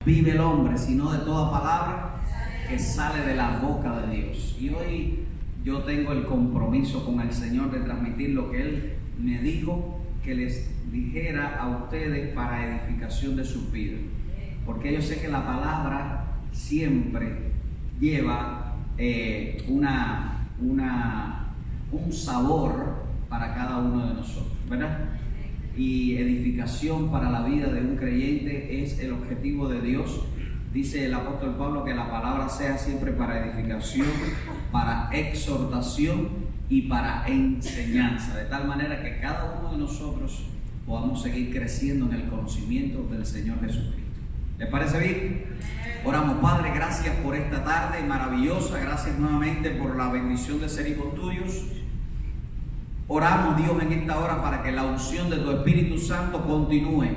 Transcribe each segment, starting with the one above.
vive el hombre, sino de toda palabra que sale de la boca de Dios. Y hoy yo tengo el compromiso con el Señor de transmitir lo que Él me dijo que les dijera a ustedes para edificación de sus vidas. Porque yo sé que la palabra siempre lleva un sabor para cada uno de nosotros, ¿verdad? Y edificación para la vida de un creyente es el objetivo de Dios. Dice el apóstol Pablo que la palabra sea siempre para edificación, para exhortación y para enseñanza, de tal manera que cada uno de nosotros podamos seguir creciendo en el conocimiento del Señor Jesucristo. ¿Les parece bien? Oramos. Padre, gracias por esta tarde maravillosa, gracias nuevamente por la bendición de ser hijos tuyos. Oramos, Dios, en esta hora para que la unción de tu Espíritu Santo continúe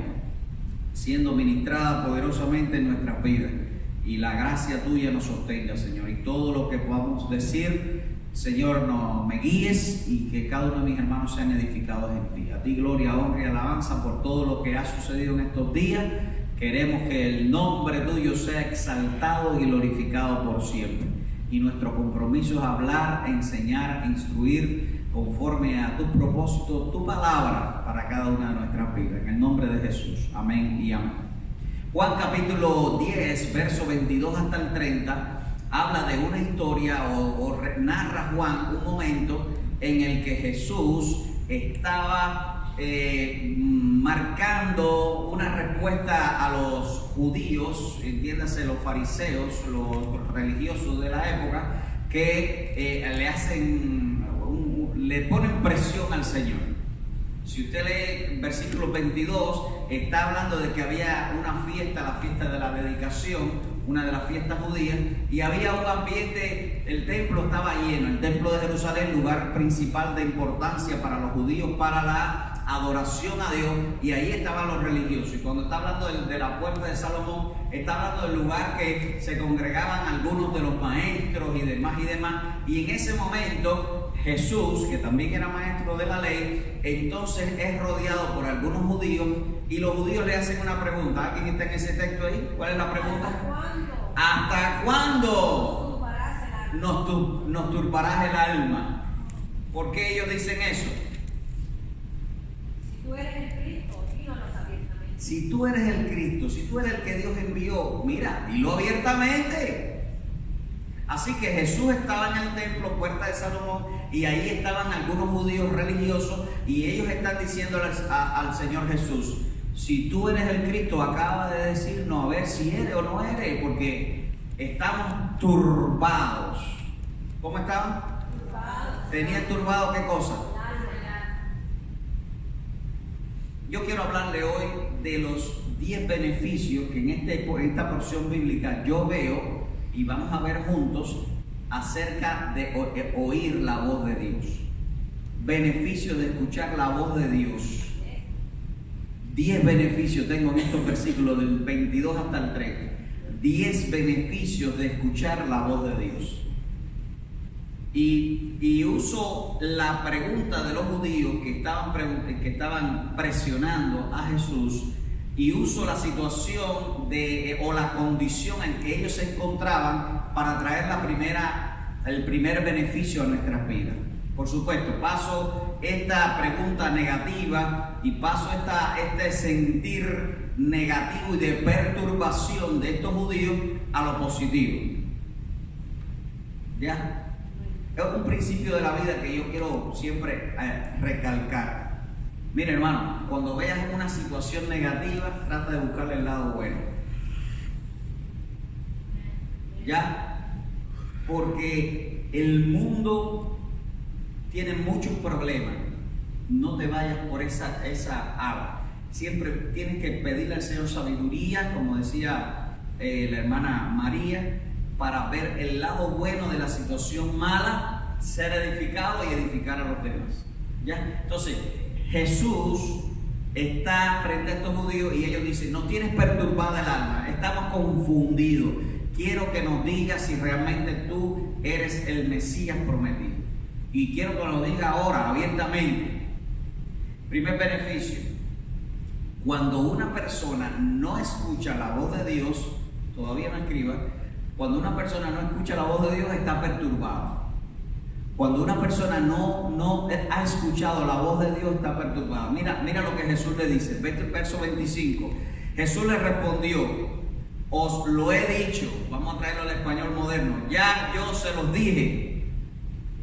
siendo ministrada poderosamente en nuestras vidas y la gracia tuya nos sostenga, Señor, y todo lo que podamos decir, Señor, me guíes y que cada uno de mis hermanos sean edificados en ti. A ti gloria, honra y alabanza por todo lo que ha sucedido en estos días. Queremos que el nombre tuyo sea exaltado y glorificado por siempre. Y nuestro compromiso es hablar, enseñar, instruir conforme a tu propósito, tu palabra para cada una de nuestras vidas. En el nombre de Jesús. Amén y amén. Juan capítulo 10, verso 22 hasta el 30, habla de una historia o narra Juan un momento en el que Jesús estaba marcando una respuesta a los judíos, entiéndase los fariseos, los religiosos de la época, que le ponen presión al Señor. Si usted lee versículo 22, está hablando de que había una fiesta, la fiesta de la dedicación, una de las fiestas judías, y había un ambiente, el templo estaba lleno, el templo de Jerusalén, lugar principal de importancia para los judíos, para la adoración a Dios, y ahí estaban los religiosos. Y cuando está hablando de la puerta de Salomón, está hablando del lugar que se congregaban algunos de los maestros y demás, y en ese momento Jesús, que también era maestro de la ley, entonces es rodeado por algunos judíos, y los judíos le hacen una pregunta. ¿Alguien está en ese texto ahí? ¿Cuál es la pregunta? ¿Hasta cuándo nos turbarás el alma? ¿Por qué ellos dicen eso? Si tú eres el Cristo, díganos abiertamente. Si tú eres el Cristo, si tú eres el que Dios envió, mira, dilo abiertamente. Así que Jesús estaba en el templo, puerta de Salomón, y ahí estaban algunos judíos religiosos, y ellos están diciéndole al Señor Jesús: si tú eres el Cristo, acaba de decirnos a ver si eres o no eres, porque estamos turbados. ¿Cómo estaban? Turbados. ¿Tenían turbado qué cosa? Yo quiero hablarle hoy de los 10 beneficios que en esta porción bíblica yo veo, y vamos a ver juntos acerca de oír la voz de Dios. Beneficios de escuchar la voz de Dios. 10 beneficios tengo en estos versículos del 22 hasta el 30. 10 beneficios de escuchar la voz de Dios. Y uso la pregunta de los judíos que estaban presionando a Jesús, y uso la situación o la condición en que ellos se encontraban para traer el primer beneficio a nuestras vidas. Por supuesto, paso esta pregunta negativa y paso este sentir negativo y de perturbación de estos judíos a lo positivo. ¿Ya? Es un principio de la vida que yo quiero siempre recalcar. Mira, hermano, cuando veas una situación negativa, trata de buscarle el lado bueno. ¿Ya? Porque el mundo tiene muchos problemas. No te vayas por esa ala. Siempre tienes que pedirle al Señor sabiduría, como decía la hermana María, para ver el lado bueno de la situación mala, ser edificado y edificar a los demás. ¿Ya? Entonces, Jesús está frente a estos judíos y ellos dicen: no tienes perturbada el alma, estamos confundidos, quiero que nos digas si realmente tú eres el Mesías prometido, y quiero que nos digas ahora abiertamente. Primer beneficio: Cuando una persona no escucha la voz de Dios, todavía no escriba, cuando una persona no escucha la voz de Dios está perturbada. Cuando una persona no ha escuchado la voz de Dios está perturbada. Mira lo que Jesús le dice, verso 25. Jesús le respondió: os lo he dicho, vamos a traerlo al español moderno, ya yo se los dije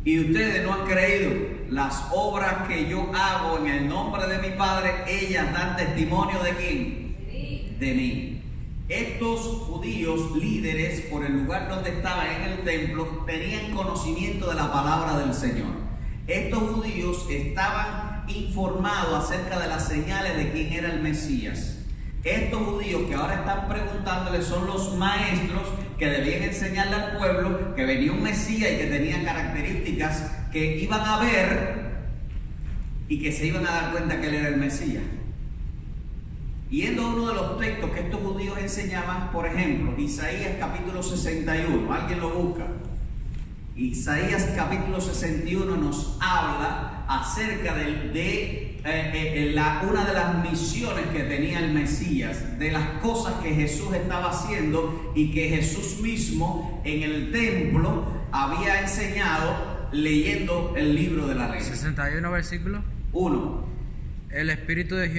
y ustedes no han creído. Las obras que yo hago en el nombre de mi Padre, ellas dan testimonio ¿de quién? De mí. Estos judíos líderes, por el lugar donde estaban en el templo, tenían conocimiento de la palabra del Señor. Estos judíos estaban informados acerca de las señales de quién era el Mesías. Estos judíos que ahora están preguntándole son los maestros que debían enseñarle al pueblo que venía un Mesías y que tenía características que iban a ver y que se iban a dar cuenta que él era el Mesías. Yendo a uno de los textos que estos judíos enseñaban, por ejemplo, Isaías capítulo 61, alguien lo busca. Isaías capítulo 61 nos habla acerca de una de las misiones que tenía el Mesías, de las cosas que Jesús estaba haciendo y que Jesús mismo en el templo había enseñado leyendo el libro de la ley. 61 versículo 1. El Espíritu de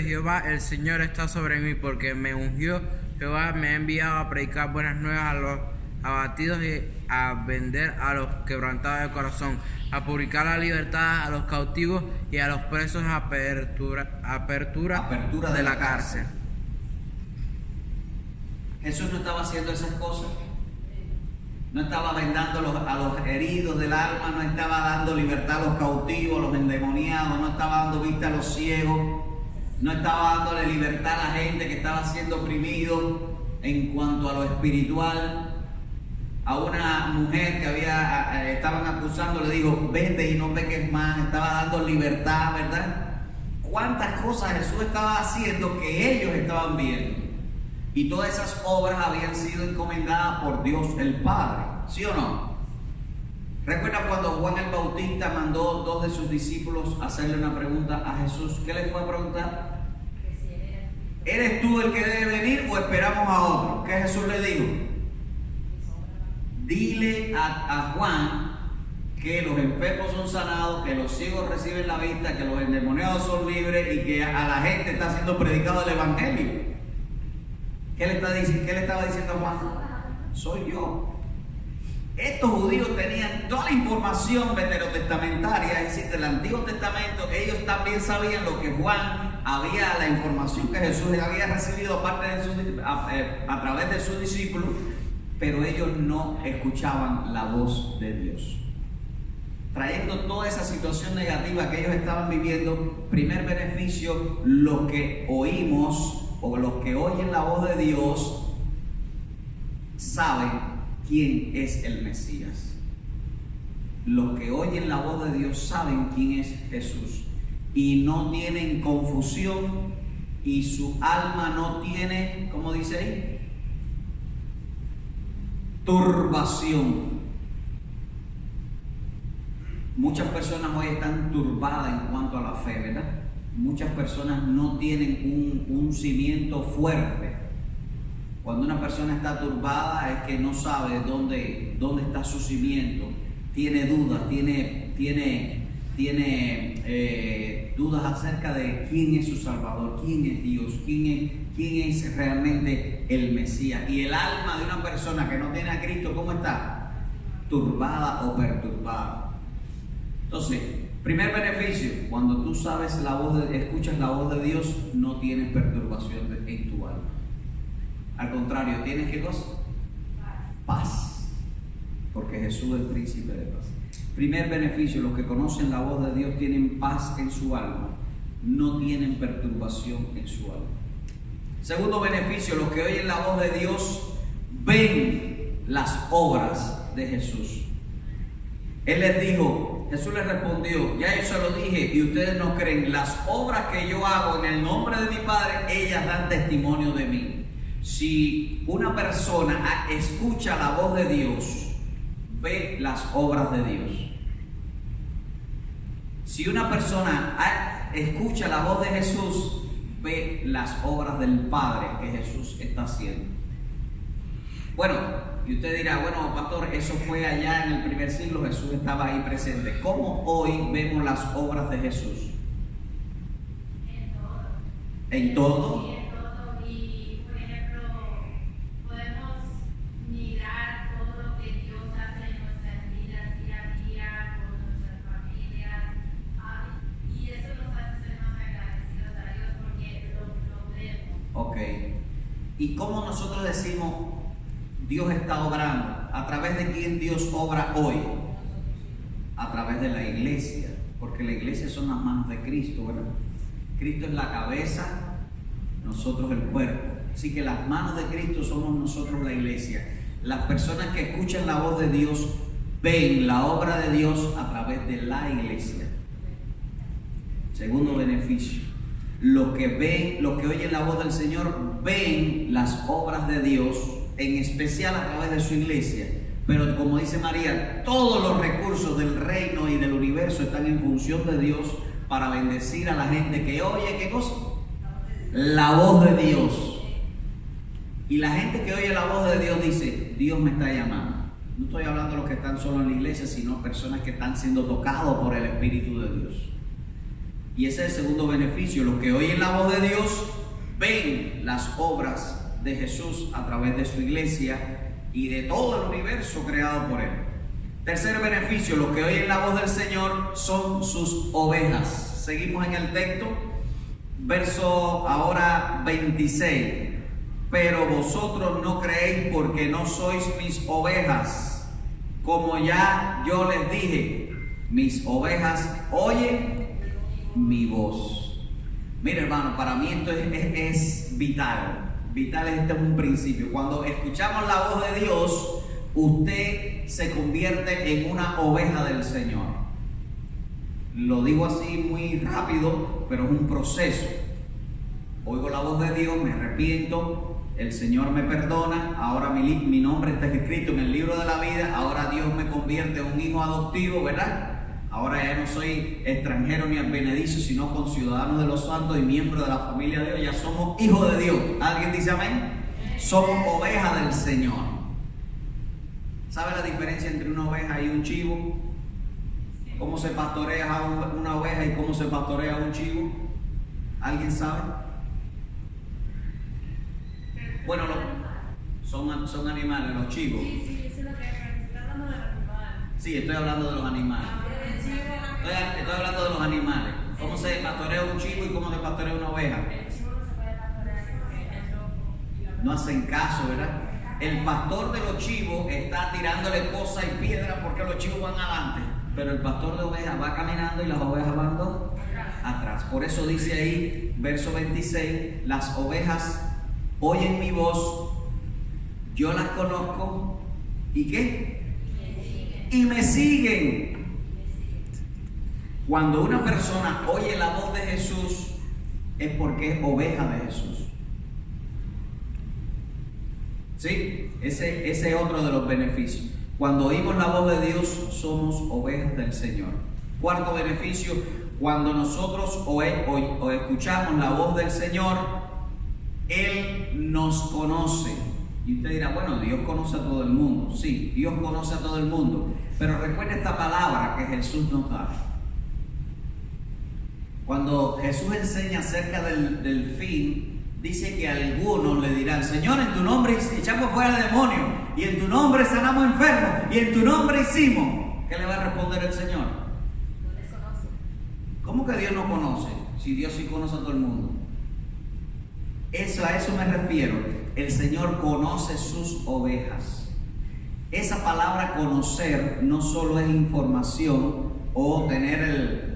Jehová, el Señor está sobre mí, porque me ungió Jehová, me ha enviado a predicar buenas nuevas a los abatidos y a vender a los quebrantados de corazón, a publicar la libertad a los cautivos y a los presos apertura de la cárcel. Jesús no estaba haciendo esas cosas. No estaba vendando a los heridos del alma, no estaba dando libertad a los cautivos, a los endemoniados, no estaba dando vista a los ciegos, no estaba dándole libertad a la gente que estaba siendo oprimido en cuanto a lo espiritual. A una mujer que estaban acusando, le dijo: vete y no peques más. Estaba dando libertad, ¿verdad? ¿Cuántas cosas Jesús estaba haciendo que ellos estaban viendo? Y todas esas obras habían sido encomendadas por Dios el Padre, ¿sí o no? ¿Recuerda cuando Juan el Bautista mandó 2 de sus discípulos a hacerle una pregunta a Jesús? ¿Qué le fue a preguntar? ¿Eres tú el que debe venir o esperamos a otro? ¿Qué Jesús le dijo? Dile a Juan que los enfermos son sanados, que los ciegos reciben la vista, que los endemoniados son libres y que a la gente está siendo predicado el Evangelio. ¿Qué le estaba diciendo a Juan? Soy yo. Estos judíos tenían toda la información veterotestamentaria, es decir, del Antiguo Testamento. Ellos también sabían lo que Juan la información que Jesús había recibido a través de sus discípulos, pero ellos no escuchaban la voz de Dios. Trayendo toda esa situación negativa que ellos estaban viviendo, primer beneficio: los que oímos o los que oyen la voz de Dios saben quién es el Mesías. Los que oyen la voz de Dios saben quién es Jesús y no tienen confusión y su alma no tiene, ¿cómo dice ahí? Turbación. Muchas personas hoy están turbadas en cuanto a la fe, ¿verdad? Muchas personas no tienen un cimiento fuerte. Cuando una persona está turbada es que no sabe dónde está su cimiento. Tiene dudas, tiene dudas acerca de quién es su Salvador, quién es Dios, quién es realmente el Mesías. Y el alma de una persona que no tiene a Cristo, ¿cómo está? Turbada o perturbada. Entonces, primer beneficio: cuando tú escuchas la voz de Dios, no tienes perturbación en tu alma. Al contrario, ¿tienes qué cosa? Paz. Porque Jesús es el príncipe de paz. Primer beneficio: los que conocen la voz de Dios tienen paz en su alma, no tienen perturbación en su alma. Segundo beneficio: los que oyen la voz de Dios ven las obras de Jesús. Él les dijo, Jesús les respondió: ya yo se lo dije y ustedes no creen. Las obras que yo hago en el nombre de mi Padre, ellas dan testimonio de mí. Si una persona escucha la voz de Dios, ve las obras de Dios. Si una persona escucha la voz de Jesús, ve las obras del Padre que Jesús está haciendo. Bueno, y usted dirá, bueno, pastor, eso fue allá en el primer siglo, Jesús estaba ahí presente. ¿Cómo hoy vemos las obras de Jesús? En todo. En todo. Y, por ejemplo, podemos mirar todo lo que Dios hace en nuestras vidas día a día, con nuestras familias. Y eso nos hace ser más agradecidos a Dios porque lo vemos. Ok. ¿Y cómo nosotros decimos Dios está obrando? ¿A través de quién Dios obra hoy? A través de la iglesia. Porque la iglesia son las manos de Cristo, ¿verdad? Cristo es la cabeza, nosotros el cuerpo. Así que las manos de Cristo somos nosotros la iglesia. Las personas que escuchan la voz de Dios ven la obra de Dios a través de la iglesia. Segundo beneficio. Los que ven, los que oyen la voz del Señor ven las obras de Dios, en especial a través de su iglesia. Pero como dice María, todos los recursos del reino y del universo están en función de Dios para bendecir a la gente que oye, ¿qué cosa? La voz de Dios. Y la gente que oye la voz de Dios dice, Dios me está llamando. No estoy hablando de los que están solo en la iglesia, sino personas que están siendo tocados por el Espíritu de Dios. Y ese es el segundo beneficio. Los que oyen la voz de Dios ven las obras de Jesús a través de su iglesia y de todo el universo creado por Él. Tercer beneficio, los que oyen la voz del Señor son sus ovejas. Seguimos en el texto, verso ahora 26. Pero vosotros no creéis porque no sois mis ovejas. Como ya yo les dije, mis ovejas oyen mi voz. Mira, hermano, para mí esto es vital. Vital, este es un principio. Cuando escuchamos la voz de Dios, usted se convierte en una oveja del Señor. Lo digo así muy rápido, pero es un proceso. Oigo la voz de Dios, me arrepiento, el Señor me perdona, ahora mi nombre está escrito en el libro de la vida, ahora Dios me convierte en un hijo adoptivo, ¿verdad? Ahora ya no soy extranjero ni advenedizo, sino conciudadano de los santos y miembro de la familia de Dios. Ya somos hijos de Dios. ¿Alguien dice amén? Somos ovejas del Señor. ¿Sabe la diferencia entre una oveja y un chivo? ¿Cómo se pastorea a una oveja y cómo se pastorea a un chivo? ¿Alguien sabe? Bueno, son animales, los chivos. Sí, eso es lo que está hablando de los animales. Sí, estoy hablando de los animales. Estoy hablando de los animales. ¿Cómo se pastorea un chivo y cómo se pastorea una oveja? El chivo no se puede pastorear porque es loco. No hacen caso, ¿verdad? El pastor de los chivos está tirándole cosas y piedras porque los chivos van adelante. Pero el pastor de ovejas va caminando y las ovejas van atrás. Por eso dice ahí, verso 26, las ovejas oyen mi voz, yo las conozco, ¿y qué? Y me siguen. Cuando una persona oye la voz de Jesús, es porque es oveja de Jesús. ¿Sí? Ese es otro de los beneficios. Cuando oímos la voz de Dios, somos ovejas del Señor. Cuarto beneficio, cuando nosotros o escuchamos la voz del Señor, Él nos conoce. Y usted dirá, bueno, Dios conoce a todo el mundo. Sí, Dios conoce a todo el mundo. Pero recuerda esta palabra que Jesús nos da. Cuando Jesús enseña acerca del fin, dice que algunos le dirán, Señor, en tu nombre echamos fuera demonios, y en tu nombre sanamos enfermos, y en tu nombre hicimos. ¿Qué le va a responder el Señor? No les conoce. ¿Cómo que Dios no conoce? Si Dios sí conoce a todo el mundo. A eso me refiero. El Señor conoce sus ovejas. Esa palabra conocer no solo es información o tener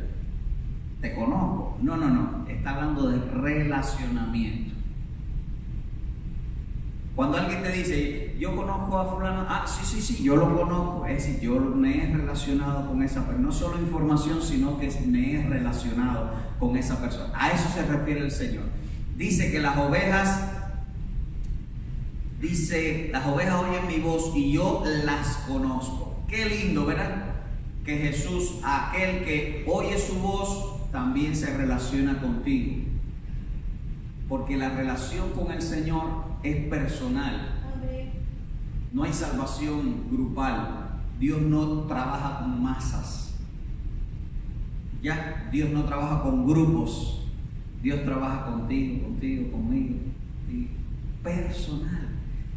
te conozco. No. Está hablando de relacionamiento. Cuando alguien te dice, yo conozco a fulano, sí, yo lo conozco. Es decir, yo me he relacionado con esa persona. No solo información, sino que me he relacionado con esa persona. A eso se refiere el Señor. Dice que las ovejas oyen mi voz y yo las conozco. Qué lindo, ¿verdad? Que Jesús, aquel que oye su voz, también se relaciona contigo. Porque la relación con el Señor es personal. No hay salvación grupal. Dios no trabaja con masas. Ya, Dios no trabaja con grupos. Dios trabaja contigo, conmigo. Personal.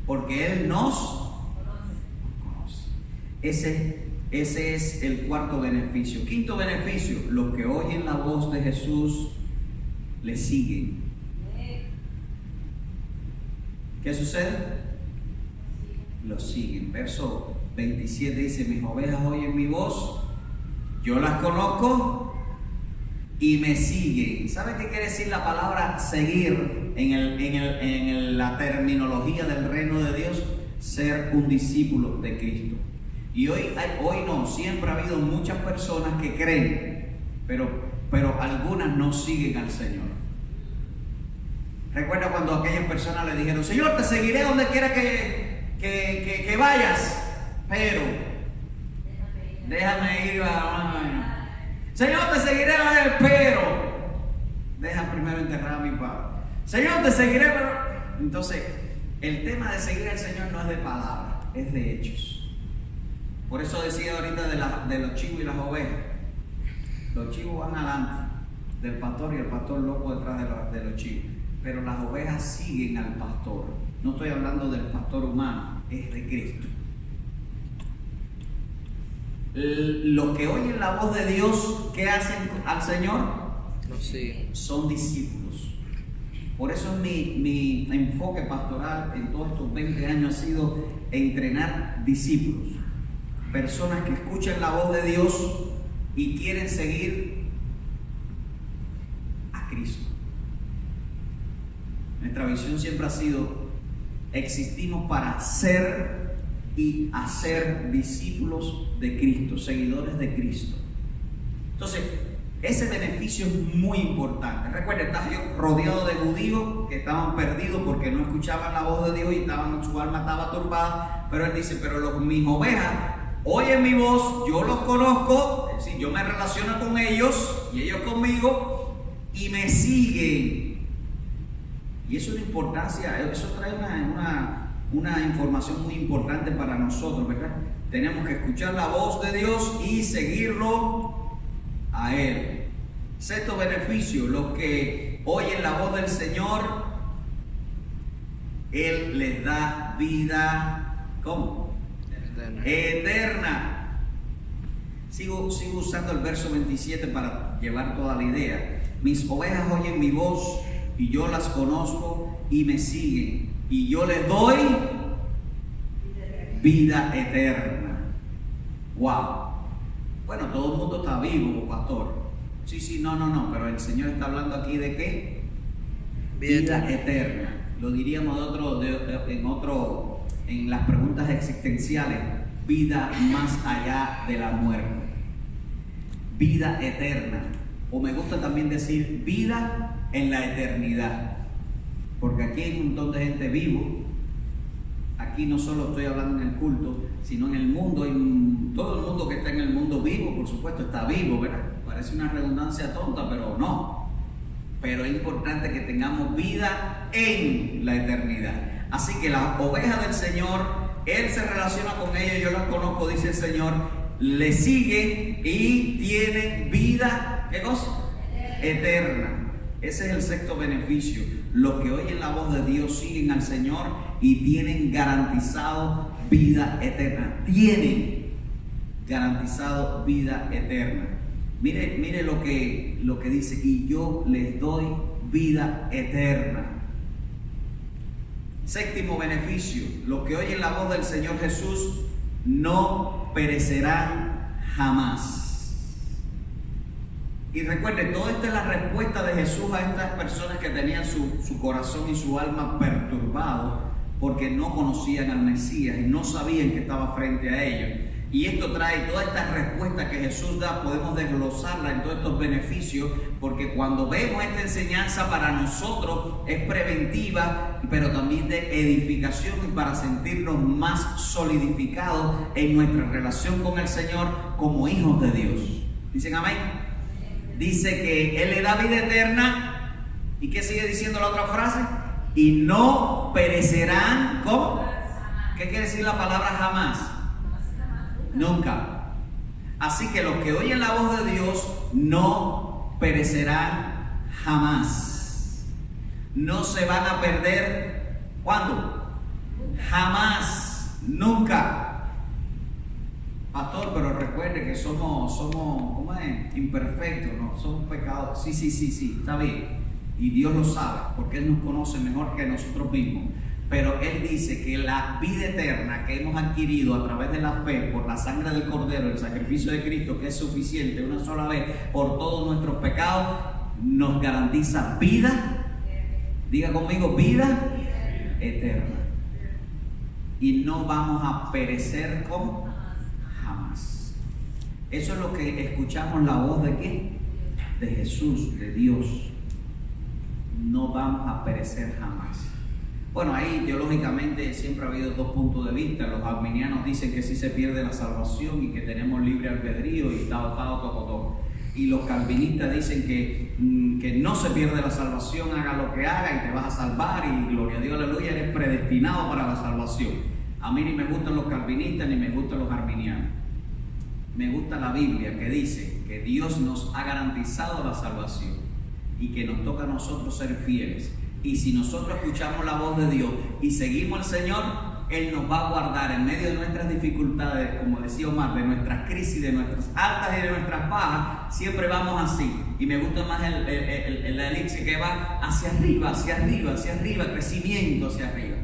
Porque Él nos conoce. Ese es el cuarto beneficio. Quinto beneficio, los que oyen la voz de Jesús le siguen. ¿Qué sucede? Lo siguen. Verso 27 dice: mis ovejas oyen mi voz, yo las conozco y me siguen. ¿Sabe qué quiere decir la palabra seguir en la terminología del reino de Dios? Ser un discípulo de Cristo. Y hoy no, siempre ha habido muchas personas que creen, pero algunas no siguen al Señor. Recuerda cuando aquellas personas le dijeron: Señor, te seguiré donde quiera que vayas, pero déjame ir a... Señor, te seguiré, pero deja primero enterrar a mi padre. Señor, te seguiré, pero... Entonces, el tema de seguir al Señor no es de palabras, es de hechos. Por eso decía ahorita de los chivos y las ovejas. Los chivos van adelante del pastor y el pastor loco detrás de los chivos. Pero las ovejas siguen al pastor. No estoy hablando del pastor humano, es de Cristo. Los que oyen la voz de Dios, ¿qué hacen al Señor? Son discípulos. Por eso mi enfoque pastoral en todos estos 20 años ha sido entrenar discípulos. Personas que escuchan la voz de Dios y quieren seguir a Cristo. Nuestra visión siempre ha sido: existimos para ser y hacer discípulos de Cristo, seguidores de Cristo. Entonces, ese beneficio es muy importante. Recuerden, estaba yo rodeado de judíos que estaban perdidos porque no escuchaban la voz de Dios y su alma estaba turbada. Pero él dice: pero mis ovejas oyen mi voz, yo los conozco, es decir, yo me relaciono con ellos y ellos conmigo y me siguen. Y eso es una importancia, eso trae una información muy importante para nosotros, ¿verdad? Tenemos que escuchar la voz de Dios y seguirlo a Él. Sexto beneficio, los que oyen la voz del Señor, Él les da vida, ¿cómo? Eterna. Sigo usando el verso 27 para llevar toda la idea. Mis ovejas oyen mi voz y yo las conozco y me siguen, y yo les doy vida eterna. Wow. Bueno, todo el mundo está vivo, pastor. Sí, no, pero el Señor está hablando aquí de ¿qué? Vida eterna. Lo diríamos en las preguntas existenciales: vida más allá de la muerte. Vida eterna. O me gusta también decir vida en la eternidad, porque aquí hay un montón de gente vivo. Aquí no solo estoy hablando en el culto, sino en el mundo. Todo el mundo que está en el mundo vivo, por supuesto, está vivo, ¿verdad? Parece una redundancia tonta, pero no. Pero es importante que tengamos vida en la eternidad. Así que las ovejas del Señor, Él se relaciona con ellas, yo las conozco, dice el Señor, le siguen y tienen vida, ¿qué cosa? Eterna. Ese es el sexto beneficio. Los que oyen la voz de Dios siguen al Señor y tienen garantizado vida eterna. Tienen garantizado vida eterna. Mire lo que dice: y yo les doy vida eterna. Séptimo beneficio: los que oyen la voz del Señor Jesús no perecerán jamás. Y recuerden, toda esta es la respuesta de Jesús a estas personas que tenían su corazón y su alma perturbados porque no conocían al Mesías y no sabían que estaba frente a ellos. Y esto trae toda esta respuesta que Jesús da, podemos desglosarla en todos estos beneficios, porque cuando vemos esta enseñanza para nosotros es preventiva, pero también de edificación y para sentirnos más solidificados en nuestra relación con el Señor como hijos de Dios. ¿Dicen amén? Dice que Él le da vida eterna. ¿Y qué sigue diciendo la otra frase? Y no perecerán. ¿Cómo? ¿Qué quiere decir la palabra jamás? Nunca. Así que los que oyen la voz de Dios no perecerán jamás. No se van a perder. ¿Cuándo? Jamás. Nunca. Pastor, pero recuerde que somos ¿cómo es? Imperfectos, ¿no? Somos pecados. Sí, está bien. Y Dios lo sabe, porque Él nos conoce mejor que nosotros mismos. Pero Él dice que la vida eterna que hemos adquirido a través de la fe por la sangre del Cordero, el sacrificio de Cristo, que es suficiente una sola vez por todos nuestros pecados, nos garantiza vida. Diga conmigo, vida eterna. Y no vamos a perecer como jamás. Eso es lo que escuchamos la voz de ¿quién? De Jesús, de Dios. No vamos a perecer jamás. Bueno, ahí teológicamente siempre ha habido dos puntos de vista. Los arminianos dicen que sí se pierde la salvación y que tenemos libre albedrío y todo. Y los calvinistas dicen que no se pierde la salvación, haga lo que haga y te vas a salvar y gloria a Dios, aleluya, eres predestinado para la salvación. A mí ni me gustan los calvinistas ni me gustan los arminianos. Me gusta la Biblia que dice que Dios nos ha garantizado la salvación y que nos toca a nosotros ser fieles. Y si nosotros escuchamos la voz de Dios y seguimos al Señor, Él nos va a guardar en medio de nuestras dificultades, como decía Omar, de nuestras crisis, de nuestras altas y de nuestras bajas. Siempre vamos así. Y me gusta más la elixir que va hacia arriba, crecimiento hacia arriba.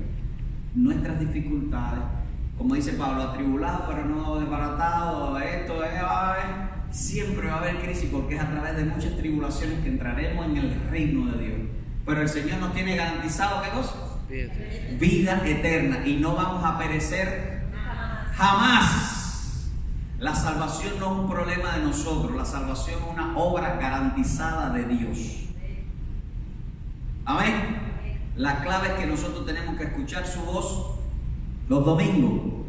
Nuestras dificultades, como dice Pablo, atribulado pero no desbaratado, esto es, siempre va a haber crisis porque es a través de muchas tribulaciones que entraremos en el reino de Dios. Pero el Señor nos tiene garantizado ¿qué cosa? Vida eterna. Y no vamos a perecer jamás. La salvación no es un problema de nosotros. La salvación es una obra garantizada de Dios. Amén. La clave es que nosotros tenemos que escuchar su voz los domingos,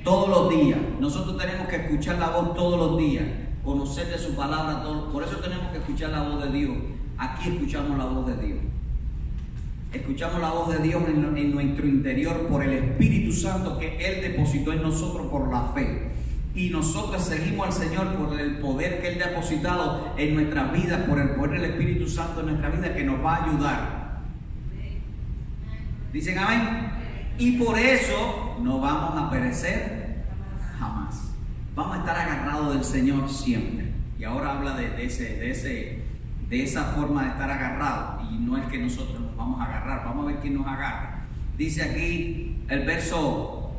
todos los días. Nosotros tenemos que escuchar la voz todos los días, conocer de su palabra. Por eso tenemos que escuchar la voz de Dios. Aquí escuchamos la voz de Dios. Escuchamos la voz de Dios en nuestro interior por el Espíritu Santo que Él depositó en nosotros por la fe. Y nosotros seguimos al Señor por el poder que Él ha depositado en nuestras vidas, por el poder del Espíritu Santo en nuestra vida que nos va a ayudar. ¿Dicen amén? Y por eso no vamos a perecer jamás. Vamos a estar agarrados del Señor siempre. Y ahora habla de esa forma de estar agarrado. Y no es que nosotros nos vamos a agarrar, vamos a ver quién nos agarra. Dice aquí el verso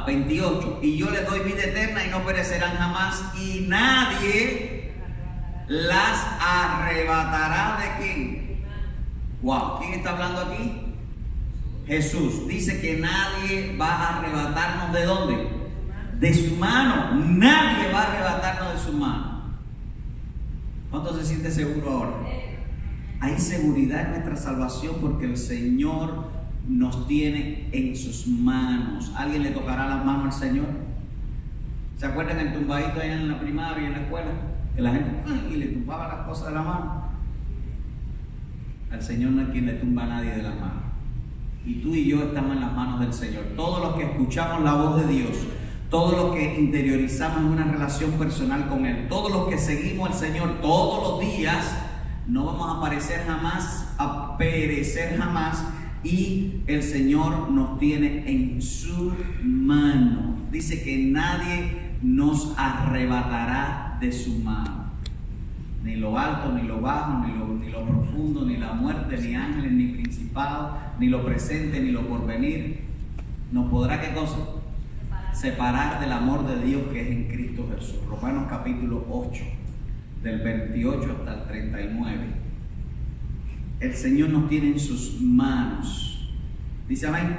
28: y yo les doy vida eterna y no perecerán jamás, y nadie las arrebatará de quién. Wow, ¿quién está hablando aquí? Jesús. Dice que nadie va a arrebatarnos ¿de dónde? De su mano. Nadie va a arrebatarnos de su mano. ¿Cuánto se siente seguro ahora? Hay seguridad en nuestra salvación porque el Señor nos tiene en sus manos. ¿Alguien le tocará las manos al Señor? ¿Se acuerdan el tumbadito allá en la primaria y en la escuela? Que la gente y le tumbaba las cosas de la mano. Al Señor no es quien le tumba a nadie de las manos. Y tú y yo estamos en las manos del Señor. Todos los que escuchamos la voz de Dios, todos los que interiorizamos una relación personal con Él, todos los que seguimos al Señor todos los días, no vamos a perecer jamás, y el Señor nos tiene en su mano. Dice que nadie nos arrebatará de su mano. Ni lo alto, ni lo bajo, ni lo profundo, ni la muerte, ni ángeles, ni principados, ni lo presente, ni lo porvenir. ¿Nos podrá qué cosa? Separar del amor de Dios que es en Cristo Jesús. Romanos capítulo 8, del 28 hasta el 39. El Señor nos tiene en sus manos. ¿Dice amén?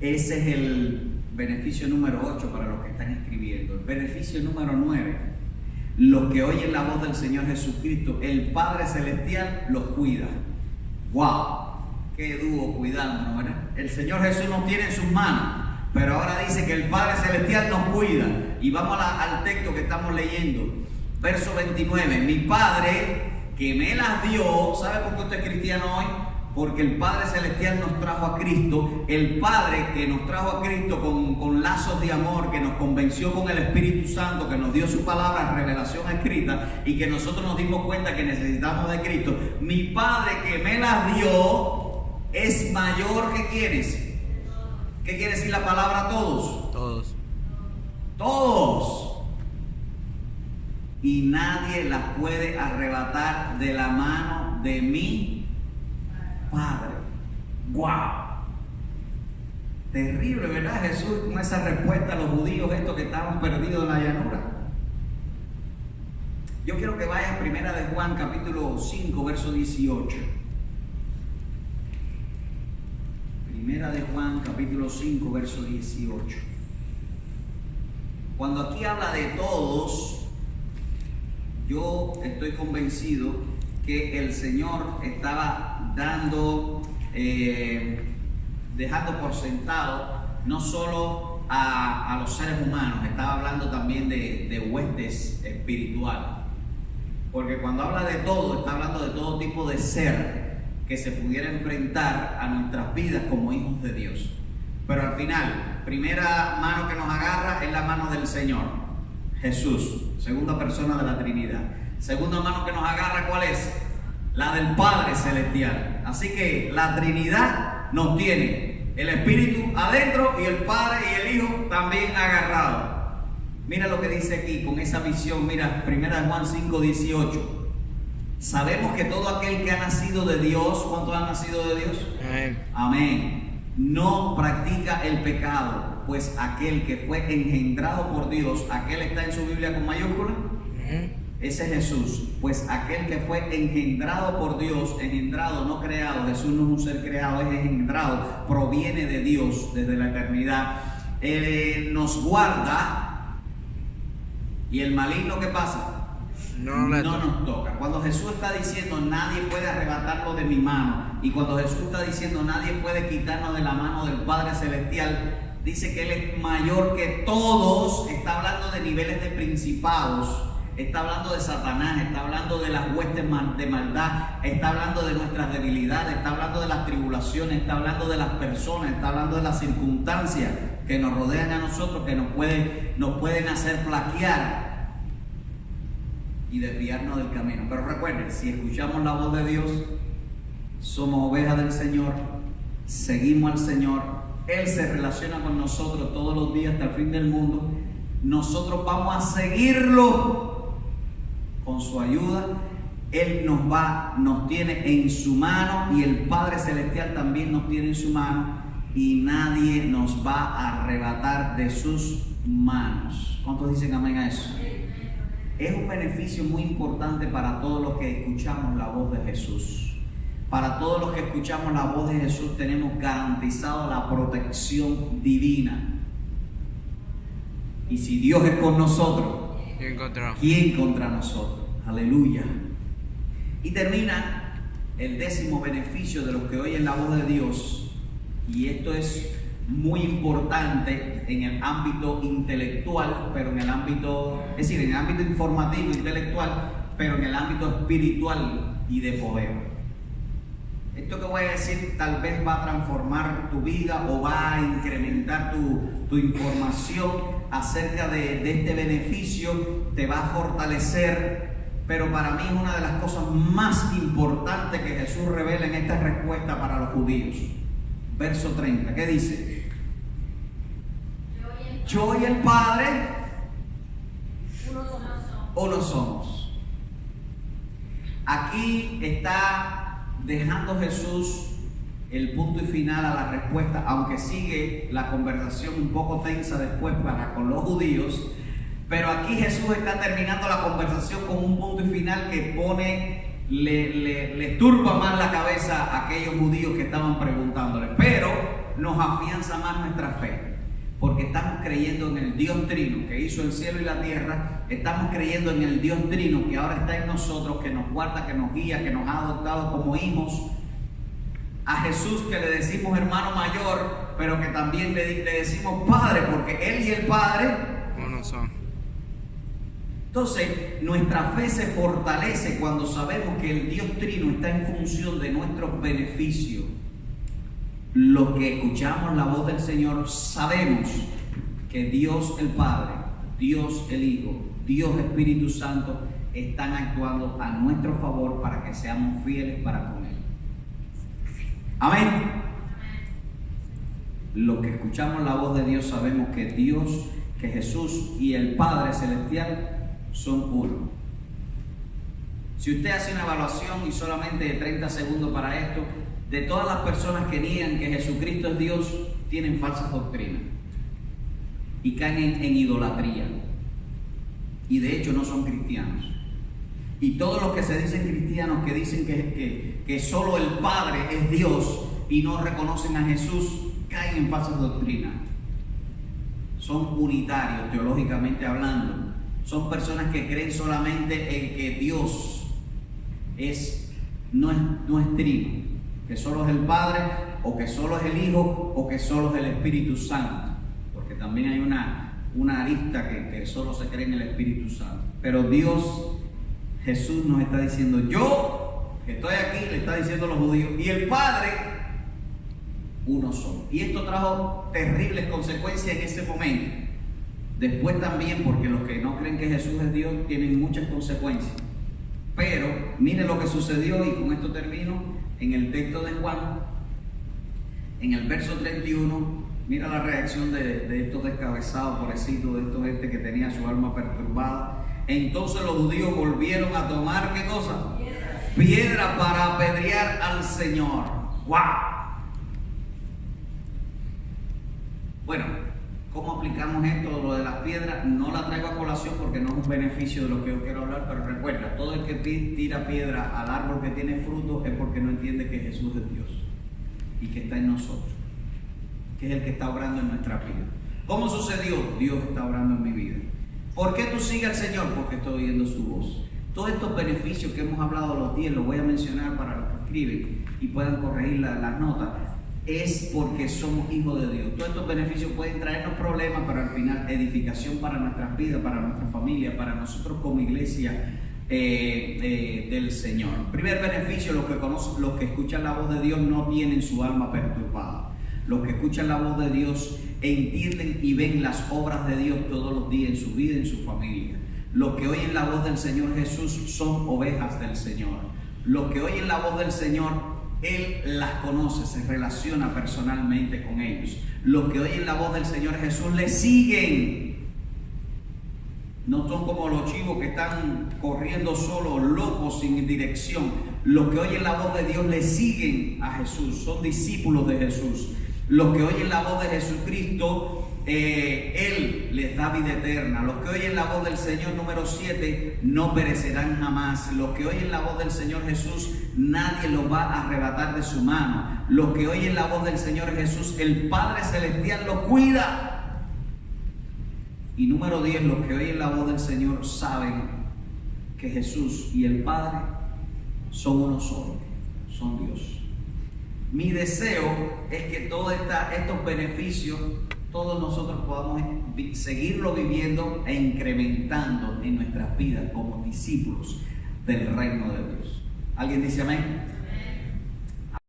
Ese es el beneficio número 8 para los que están escribiendo. El beneficio número 9. Los que oyen la voz del Señor Jesucristo, el Padre Celestial los cuida. ¡Wow! ¡Qué dúo cuidándonos, ¿verdad? El Señor Jesús nos tiene en sus manos, pero ahora dice que el Padre Celestial nos cuida. Y vamos al texto que estamos leyendo. Verso 29. Mi Padre que me las dio. ¿Sabe por qué usted es cristiano hoy? Porque el Padre Celestial nos trajo a Cristo, el Padre que nos trajo a Cristo con lazos de amor, que nos convenció con el Espíritu Santo, que nos dio su palabra, revelación escrita, y que nosotros nos dimos cuenta que necesitamos de Cristo. Mi Padre que me las dio es mayor que quienes. ¿Qué quiere decir la palabra todos? Todos. Todos. Y nadie las puede arrebatar de la mano de mí. Padre, wow, terrible, ¿verdad? Jesús con esa respuesta a los judíos, estos que estaban perdidos en la llanura. Yo quiero que vayas a Primera de Juan, capítulo 5, verso 18. Primera de Juan, capítulo 5, verso 18. Cuando aquí habla de todos, yo estoy convencido que el Señor estaba dejando por sentado no solo a los seres humanos, estaba hablando también de huestes espirituales. Porque cuando habla de todo, está hablando de todo tipo de ser que se pudiera enfrentar a nuestras vidas como hijos de Dios. Pero al final, primera mano que nos agarra es la mano del Señor, Jesús, segunda persona de la Trinidad. Segunda mano que nos agarra, ¿cuál es? La del Padre Celestial. Así que la Trinidad nos tiene el Espíritu adentro y el Padre y el Hijo también agarrado. Mira lo que dice aquí con esa visión. Mira, 1 Juan 5, 18. Sabemos que todo aquel que ha nacido de Dios, ¿cuántos han nacido de Dios? Amén. Amén. No practica el pecado, pues aquel que fue engendrado por Dios, aquel está en su Biblia con mayúscula. Ese es Jesús, pues aquel que fue engendrado por Dios, engendrado, no creado, Jesús no es un ser creado, es engendrado, proviene de Dios desde la eternidad. Él nos guarda y el maligno, ¿qué pasa? No nos toca. Cuando Jesús está diciendo nadie puede arrebatarlo de mi mano, y cuando Jesús está diciendo nadie puede quitarnos de la mano del Padre Celestial, dice que Él es mayor que todos. Está hablando de niveles de principados. Está hablando de Satanás, está hablando de las huestes de maldad, está hablando de nuestras debilidades, está hablando de las tribulaciones, está hablando de las personas, está hablando de las circunstancias que nos rodean a nosotros, que nos pueden hacer flaquear y desviarnos del camino. Pero recuerden, si escuchamos la voz de Dios, somos ovejas del Señor, seguimos al Señor, Él se relaciona con nosotros todos los días hasta el fin del mundo, nosotros vamos a seguirlo. Con su ayuda, Él nos tiene en su mano, y el Padre Celestial también nos tiene en su mano, y nadie nos va a arrebatar de sus manos. ¿Cuántos dicen amén a eso? Es un beneficio muy importante para todos los que escuchamos la voz de Jesús. Para todos los que escuchamos la voz de Jesús tenemos garantizado la protección divina. Y si Dios es con nosotros, ¿quién contra nosotros? Aleluya. Y termina el 10º beneficio de los que oyen la voz de Dios. Y esto es muy importante en el ámbito intelectual, pero en el ámbito, es decir, en el ámbito informativo, intelectual, pero en el ámbito espiritual y de poder. Esto que voy a decir tal vez va a transformar tu vida o va a incrementar tu información acerca de este beneficio, te va a fortalecer, pero para mí es una de las cosas más importantes que Jesús revela en esta respuesta para los judíos. Verso 30, ¿qué dice? Yo y el Padre uno somos. Aquí está dejando Jesús el punto y final a la respuesta, aunque sigue la conversación un poco tensa después con los judíos, pero aquí Jesús está terminando la conversación con un punto y final que le turba más la cabeza a aquellos judíos que estaban preguntándole, pero nos afianza más nuestra fe, porque estamos creyendo en el Dios Trino que hizo el cielo y la tierra, estamos creyendo en el Dios Trino que ahora está en nosotros, que nos guarda, que nos guía, que nos ha adoptado como hijos, a Jesús que le decimos hermano mayor, pero que también le decimos Padre, porque Él y el Padre razón. Entonces, nuestra fe se fortalece cuando sabemos que el Dios Trino está en función de nuestros beneficios. Los que escuchamos la voz del Señor sabemos que Dios el Padre, Dios el Hijo, Dios Espíritu Santo están actuando a nuestro favor para que seamos fieles para con Él. Amén. Los que escuchamos la voz de Dios sabemos que Dios, que Jesús y el Padre Celestial son uno. Si usted hace una evaluación y solamente de 30 segundos para esto, de todas las personas que niegan que Jesucristo es Dios, tienen falsas doctrinas y caen en idolatría, y de hecho no son cristianos. Y todos los que se dicen cristianos, que dicen que solo el Padre es Dios y no reconocen a Jesús, caen en falsas doctrinas. Son unitarios teológicamente hablando. Son personas que creen solamente en que Dios no es trino, que solo es el Padre, o que solo es el Hijo, o que solo es el Espíritu Santo, porque también hay una arista que solo se cree en el Espíritu Santo. Pero Dios, Jesús nos está diciendo, yo que estoy aquí, le está diciendo a los judíos, y el Padre, uno solo. Y esto trajo terribles consecuencias en ese momento. Después también, porque los que no creen que Jesús es Dios tienen muchas consecuencias. Pero mire lo que sucedió, y con esto termino, en el texto de Juan, en el verso 31, mira la reacción de estos descabezados, pobrecitos, de estos gente que tenía su alma perturbada. Entonces los judíos volvieron a tomar, ¿qué cosa? Piedra para apedrear al Señor. ¡Wow! Bueno, ¿cómo aplicamos esto, lo de las piedras? No la traigo a colación porque no es un beneficio de lo que yo quiero hablar, pero recuerda, todo el que tira piedra al árbol que tiene fruto es porque no entiende que Jesús es Dios y que está en nosotros, que es el que está obrando en nuestra vida. ¿Cómo sucedió? Dios está obrando en mi vida. ¿Por qué tú sigues al Señor? Porque estoy oyendo su voz. Todos estos beneficios que hemos hablado los 10, los voy a mencionar para los que escriben y puedan corregir las notas. Es porque somos hijos de Dios. Todos estos beneficios pueden traernos problemas, pero al final edificación para nuestras vidas, para nuestra familia, para nosotros como iglesia del Señor. Primer beneficio: los que escuchan la voz de Dios no tienen su alma perturbada. Los que escuchan la voz de Dios entienden y ven las obras de Dios todos los días en su vida y en su familia. Los que oyen la voz del Señor Jesús son ovejas del Señor. Los que oyen la voz del Señor, Él las conoce, se relaciona personalmente con ellos. Los que oyen la voz del Señor Jesús le siguen. No son como los chivos que están corriendo solos, locos, sin dirección. Los que oyen la voz de Dios le siguen a Jesús, son discípulos de Jesús. Los que oyen la voz de Jesucristo, Él les da vida eterna. Los que oyen la voz del Señor, número 7, no perecerán jamás. Los que oyen la voz del Señor Jesús, nadie los va a arrebatar de su mano. Los que oyen la voz del Señor Jesús, el Padre Celestial los cuida. Y número 10, los que oyen la voz del Señor saben que Jesús y el Padre son uno solo, son Dios. Mi deseo es que todos estos beneficios, todos nosotros podamos seguirlo viviendo e incrementando en nuestras vidas como discípulos del reino de Dios. ¿Alguien dice amén?